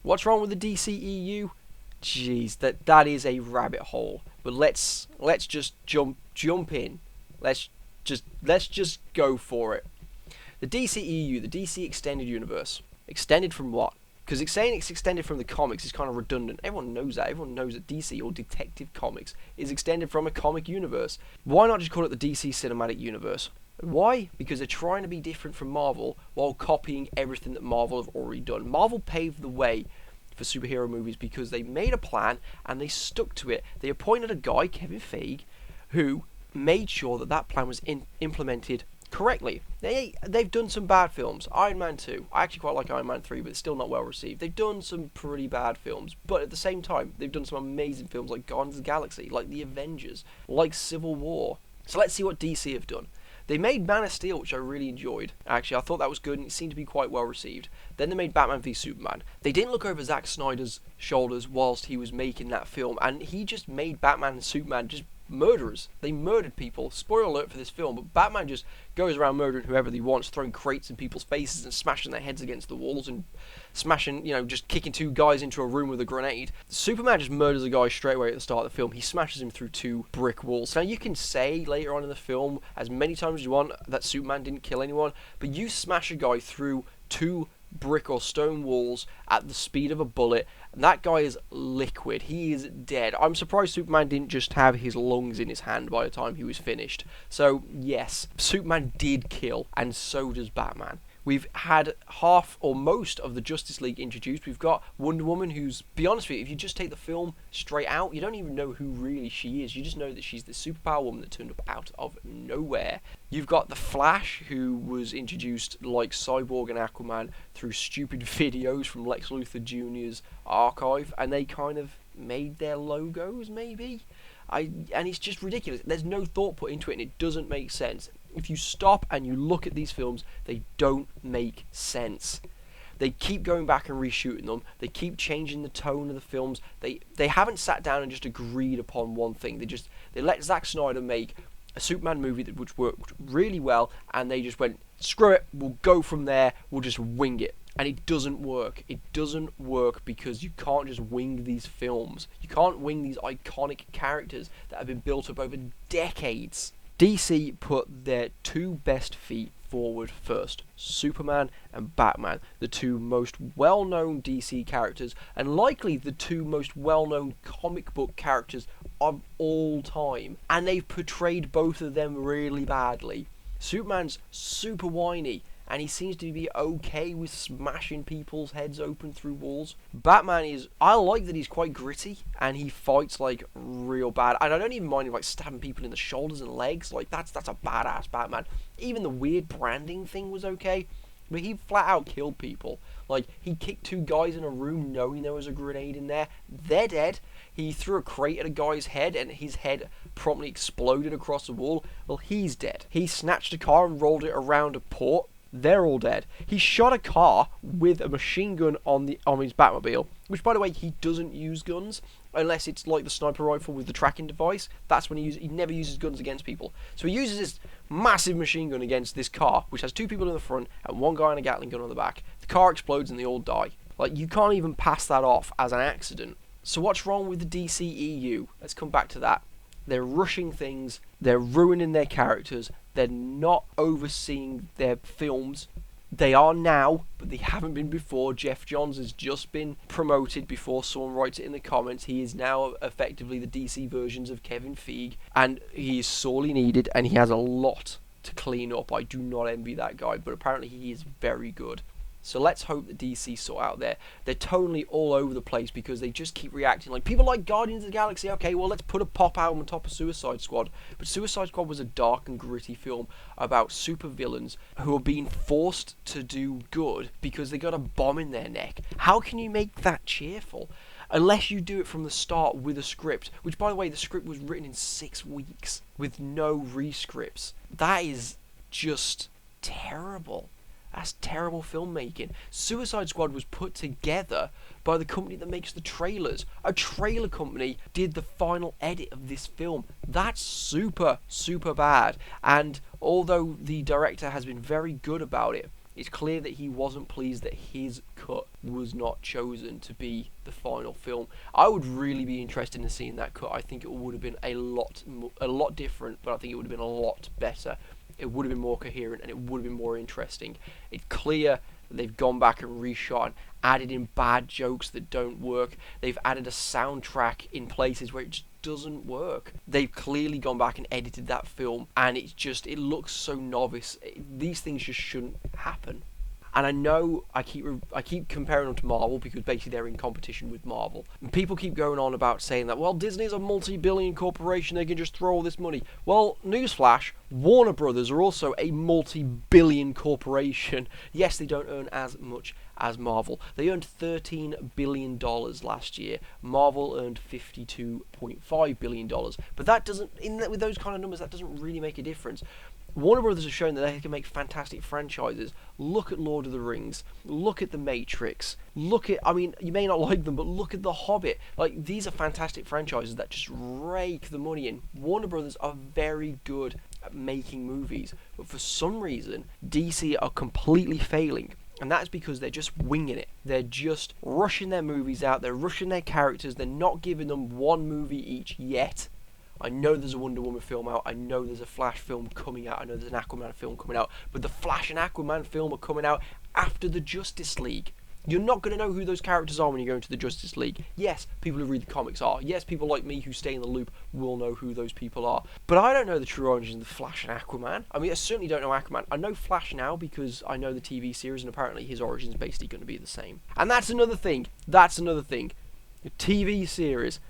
What's wrong with the DCEU? Jeez, that is a rabbit hole. But let's just jump in. Let's just go for it. The DCEU, the DC Extended Universe. Extended from what? Because it's saying it's extended from the comics is kind of redundant. Everyone knows that. Everyone knows that DC or Detective Comics is extended from a comic universe. Why not just call it the DC Cinematic Universe? Why? Because they're trying to be different from Marvel while copying everything that Marvel have already done. Marvel paved the way for superhero movies because they made a plan and they stuck to it. They appointed a guy, Kevin Feige, who made sure that plan was implemented correctly. They've done some bad films. Iron Man 2. I actually quite like Iron Man 3, but it's still not well received. They've done some pretty bad films, but at the same time, they've done some amazing films like Guardians of the Galaxy, like The Avengers, like Civil War. So let's see what DC have done. They made Man of Steel, which I really enjoyed. Actually, I thought that was good, and it seemed to be quite well received. Then they made Batman v Superman. They didn't look over Zack Snyder's shoulders whilst he was making that film, and he just made Batman and Superman just murderers. They murdered people. Spoiler alert for this film, but Batman just goes around murdering whoever he wants, throwing crates in people's faces and smashing their heads against the walls and smashing, just kicking two guys into a room with a grenade. Superman just murders a guy straight away at the start of the film. He smashes him through two brick walls. Now, you can say later on in the film, as many times as you want, that Superman didn't kill anyone, but you smash a guy through two brick or stone walls at the speed of a bullet, and that guy is liquid. He is dead. I'm surprised Superman didn't just have his lungs in his hand by the time he was finished. So yes, Superman did kill, and so does Batman. We've had half or most of the Justice League introduced. We've got Wonder Woman, who's, be honest with you, if you just take the film straight out, you don't even know who really she is. You just know that she's the superpower woman that turned up out of nowhere. You've got the Flash, who was introduced like Cyborg and Aquaman through stupid videos from Lex Luthor Jr.'s archive, and they kind of made their logos, maybe? And it's just ridiculous. There's no thought put into it, and it doesn't make sense. If you stop and you look at these films, they don't make sense. They keep going back and reshooting them. They keep changing the tone of the films. They haven't sat down and just agreed upon one thing. They let Zack Snyder make a Superman movie which worked really well, and they just went, screw it, we'll go from there, we'll just wing it. And it doesn't work. It doesn't work because you can't just wing these films. You can't wing these iconic characters that have been built up over decades. DC put their two best feet forward first. Superman and Batman, the two most well-known DC characters, and likely the two most well-known comic book characters of all time. And they've portrayed both of them really badly. Superman's super whiny, and he seems to be okay with smashing people's heads open through walls. Batman I like that he's quite gritty, and he fights like real bad, and I don't even mind him like stabbing people in the shoulders and legs. Like that's a badass Batman. Even the weird branding thing was okay, but he flat out killed people. Like, he kicked two guys in a room knowing there was a grenade in there. They're dead. He threw a crate at a guy's head, and his head promptly exploded across the wall. Well, he's dead. He snatched a car and rolled it around a port. They're all dead. He shot a car with a machine gun on his Batmobile, which, by the way, he doesn't use guns unless it's like the sniper rifle with the tracking device. That's when he never uses guns against people. So he uses his massive machine gun against this car, which has two people in the front and one guy and a Gatling gun on the back. The car explodes and they all die. Like, you can't even pass that off as an accident. So what's wrong with the DCEU? Let's come back to that. They're rushing things. They're ruining their characters. They're not overseeing their films. They are now, but they haven't been before. Jeff Johns has just been promoted before someone writes it in the comments. He is now effectively the DC versions of Kevin Feige, and he is sorely needed, and he has a lot to clean up. I do not envy that guy, but apparently he is very good. So let's hope that DC sort out they're totally all over the place because they just keep reacting. Like, people like Guardians of the Galaxy, okay, well, let's put a pop album on top of Suicide Squad. But Suicide Squad was a dark and gritty film about supervillains who are being forced to do good because they got a bomb in their neck. How can you make that cheerful? Unless you do it from the start with a script, which, by the way, the script was written in 6 weeks with no rescripts. That is just terrible. That's terrible filmmaking. Suicide Squad was put together by the company that makes the trailers. A trailer company did the final edit of this film. That's super, super bad. And although the director has been very good about it, It's clear that he wasn't pleased that his cut was not chosen to be the final film. I would really be interested in seeing that cut. I think it would have been a lot different, but I think it would have been a lot better. It would have been more coherent, and it would have been more interesting. It's clear that they've gone back and reshot and added in bad jokes that don't work. They've added a soundtrack in places where it just doesn't work. They've clearly gone back and edited that film, and it looks so novice. These things just shouldn't happen. And I know I keep comparing them to Marvel because basically they're in competition with Marvel. And people keep going on about saying that, well, Disney's a multi-billion corporation, they can just throw all this money. Well, newsflash, Warner Brothers are also a multi-billion corporation. Yes, they don't earn as much as Marvel. They earned $13 billion last year. Marvel earned $52.5 billion. But that doesn't, with those kind of numbers, that doesn't really make a difference. Warner Brothers has shown that they can make fantastic franchises. Look at Lord of the Rings. Look at The Matrix. I mean, you may not like them, but look at The Hobbit. Like, these are fantastic franchises that just rake the money in. Warner Brothers are very good at making movies, but for some reason, DC are completely failing. And that's because they're just winging it. They're just rushing their movies out. They're rushing their characters. They're not giving them one movie each yet. I know there's a Wonder Woman film out. I know there's a Flash film coming out. I know there's an Aquaman film coming out. But the Flash and Aquaman film are coming out after the Justice League. You're not going to know who those characters are when you go into the Justice League. Yes, people who read the comics are. Yes, people like me who stay in the loop will know who those people are. But I don't know the true origins of the Flash and Aquaman. I mean, I certainly don't know Aquaman. I know Flash now because I know the TV series, and apparently his origin is basically going to be the same. And that's another thing. The TV series.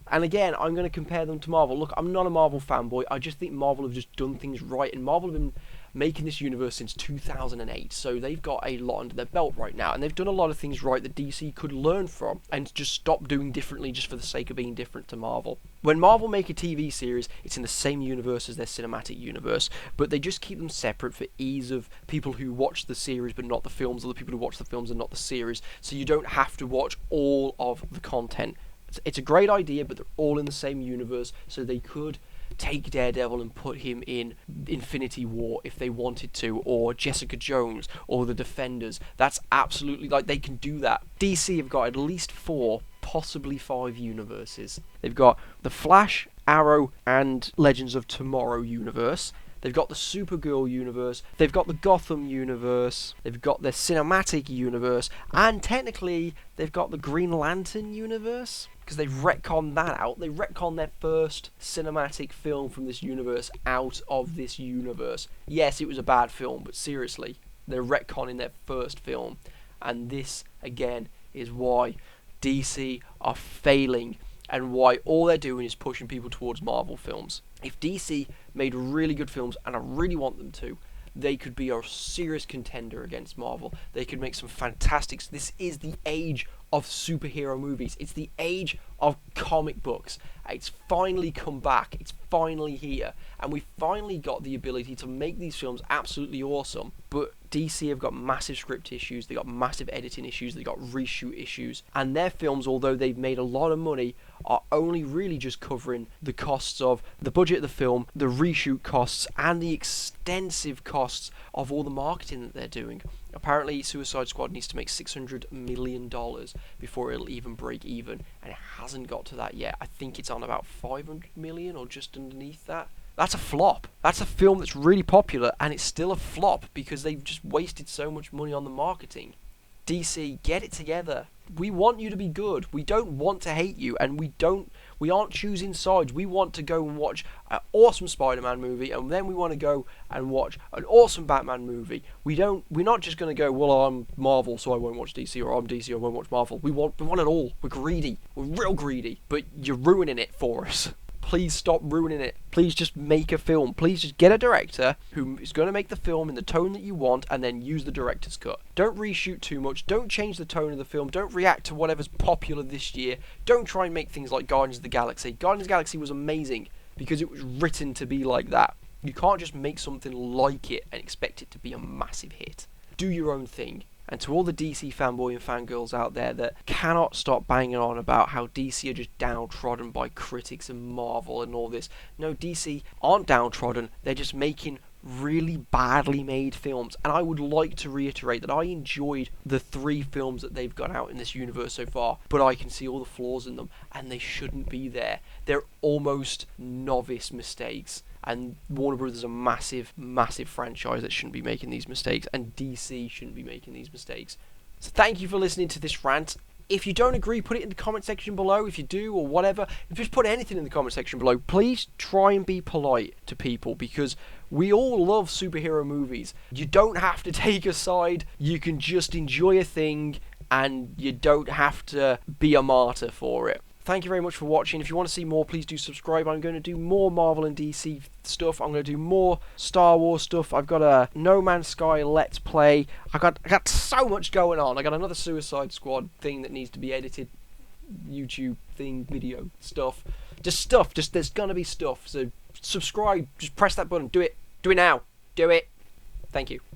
And again, I'm going to compare them to Marvel. Look, I'm not a Marvel fanboy. I just think Marvel have just done things right. And Marvel have been making this universe since 2008. So they've got a lot under their belt right now. And they've done a lot of things right that DC could learn from and just stop doing differently just for the sake of being different to Marvel. When Marvel make a TV series, it's in the same universe as their cinematic universe. But they just keep them separate for ease of people who watch the series but not the films, or the people who watch the films and not the series. So you don't have to watch all of the content. It's a great idea, but they're all in the same universe, so they could take Daredevil and put him in Infinity War if they wanted to, or Jessica Jones, or the Defenders. That's absolutely, like, they can do that. DC have got at least 4, possibly 5 universes. They've got the Flash, Arrow, and Legends of Tomorrow universe. They've got the Supergirl universe, they've got the Gotham universe, they've got their cinematic universe, and technically they've got the Green Lantern universe, because they've retconned that out. They retconned their first cinematic film from this universe out of this universe. Yes, it was a bad film, but seriously, they're retconning their first film, and this, again, is why DC are failing, and why all they're doing is pushing people towards Marvel films. If DC made really good films, and I really want them to, they could be a serious contender against Marvel. They could make some fantastic... This is the age of superhero movies. It's the age of comic books. It's finally come back. It's finally here. And we've finally got the ability to make these films absolutely awesome. But DC have got massive script issues. They've got massive editing issues. They've got reshoot issues. And their films, although they've made a lot of money, are only really just covering the costs of the budget of the film, the reshoot costs, and the extensive costs of all the marketing that they're doing. Apparently, Suicide Squad needs to make $600 million before it'll even break even, and it hasn't got to that yet. I think it's on about $500 million or just underneath that. That's a flop. That's a film that's really popular, and it's still a flop because they've just wasted so much money on the marketing. DC, get it together. We want you to be good. We don't want to hate you, and we aren't choosing sides. We want to go and watch an awesome Spider-Man movie, and then we want to go and watch an awesome Batman movie. We're not just going to go, well, I'm Marvel, so I won't watch DC, or I'm DC, I won't watch Marvel. We want it all. We're greedy. We're real greedy. But you're ruining it for us. Please stop ruining it. Please just make a film. Please just get a director who is going to make the film in the tone that you want, and then use the director's cut. Don't reshoot too much. Don't change the tone of the film. Don't react to whatever's popular this year. Don't try and make things like Guardians of the Galaxy. Guardians of the Galaxy was amazing because it was written to be like that. You can't just make something like it and expect it to be a massive hit. Do your own thing. And to all the DC fanboy and fangirls out there that cannot stop banging on about how DC are just downtrodden by critics and Marvel and all this. No, DC aren't downtrodden. They're just making really badly made films. And I would like to reiterate that I enjoyed the 3 films that they've got out in this universe so far, but I can see all the flaws in them, and they shouldn't be there. They're almost novice mistakes. And Warner Bros. Is a massive, massive franchise that shouldn't be making these mistakes, and DC shouldn't be making these mistakes. So thank you for listening to this rant. If you don't agree, put it in the comment section below. If you do, or whatever, just put anything in the comment section below. Please try and be polite to people, because we all love superhero movies. You don't have to take a side. You can just enjoy a thing, and you don't have to be a martyr for it. Thank you very much for watching. If you want to see more, please do subscribe. I'm going to do more Marvel and DC stuff. I'm going to do more Star Wars stuff. I've got a No Man's Sky Let's Play. I got so much going on. I got another Suicide Squad thing that needs to be edited. YouTube thing, video stuff. Just there's going to be stuff. So subscribe. Just press that button. Do it. Do it now. Do it. Thank you.